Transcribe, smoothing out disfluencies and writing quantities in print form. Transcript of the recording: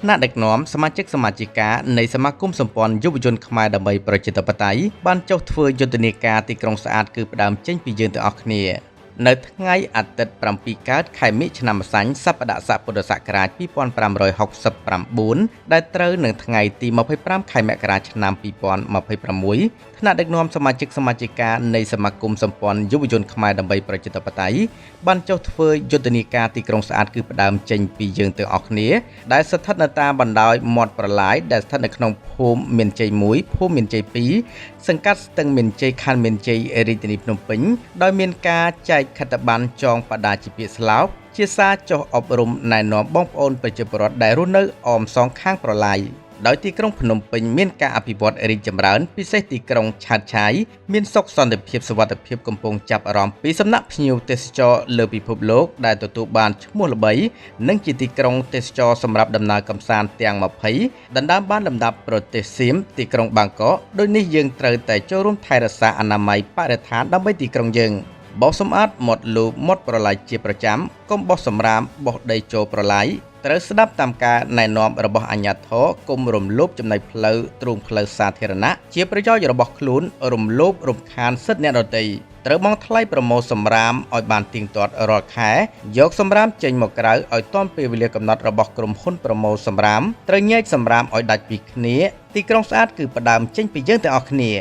ថ្នាក់ដឹកនាំសមាជិកសមាជិកានៃសមាគមសម្ព័ន្ធយុវជនខ្មែរដើម្បីប្រជាធិបតេយ្យបានចុះធ្វើយុទ្ធនាការទីក្រុងស្អាតគឺផ្ដើមចេញពីយើងទាំងអស់គ្នានៅថ្ងៃអាទិត្យ7កើតខែមិញឆ្នាំម្សាញ់សប្តាហ៍សពុទ្ធសករាជ2569ដែលត្រូវនឹងថ្ងៃទី25ខែមករាឆ្នាំ2026ថ្នាក់ដឹកនាំសមាជិកសមាជិកានៃសមាគមសម្ព័ន្ធយុវជនខ្មែរដើម្បីប្រជាធិបតេយ្យបានចុះធ្វើយុទ្ធនាការទីក្រុងស្អាតគឺផ្ដើមចេញពីយើងទាំងអស់គ្នាដែលស្ថិតនៅតាមបណ្ដោយមាត់ប្រឡាយដែលស្ថិតនៅក្នុងភូមិមានជ័យ1ភូមិមានជ័យ2សង្កាត់ស្ទឹងមានជ័យខណ្ឌមានជ័យរាជធានីភ្នំពេញដោយមានការចែកខិត្តប័ណ្ណចងបដាជាពាក្យស្លោកជាសារចុះអប់រំណែនាំបងប្អូនប្រជាពលរដ្ឋដែលរស់នៅអមសងខាងប្រឡាយដោយទីក្រុងភ្នំពេញមានការអភិវឌ្ឍរីកចម្រើនពិសេសទីក្រុងឆាតឆាយមានសុខសន្តិភាពសុវត្ថិភាពកំពុងចាប់អារម្មណ៍ពីសំណាក់ភ្ញៀវទេសចរលើពិភពលោកដែលទទួលបានឈ្មោះល្បីនិងជាទីក្រុងទេសចរសម្រាប់ដំណើរកម្សាន្តទាំង20ដណ្ដើមបានលំដាប់ប្រទេសសៀមទីក្រុងបាងកកដូចនេះយើងត្រូវតែចូលរួមថែរក្សាអនាម័យបរិស្ថានដើម្បីទីក្រុងយើងបោសសម្អាតមាត់លូមាត់ប្រឡាយជាប្រចាំកុំបោះសម្រាមបោះដីចូលប្រឡាយត្រូវស្ដាប់តាមការណែនាំរបស់អាជ្ញាធរកុំរំលោភចំណុចផ្លូវទ្រូងផ្លូវសាធារណៈជាប្រយោជន៍របស់ខ្លួនរំលោភរំខានសិទ្ធិអ្នកដទៃត្រូវបង់ថ្លៃប្រមូលសម្រាមឲ្យបានទៀងទាត់រាល់ខែយកសម្រាមចេញមកក្រៅឲ្យទាន់ពេលវេលាកំណត់របស់ក្រុមហ៊ុនប្រមូលសម្រាមត្រូវញែកសម្រាមឲ្យដាច់ពីគ្នាទីក្រុងស្អាតគឺផ្ដើមចេញពីយើងទាំងអស់គ្នា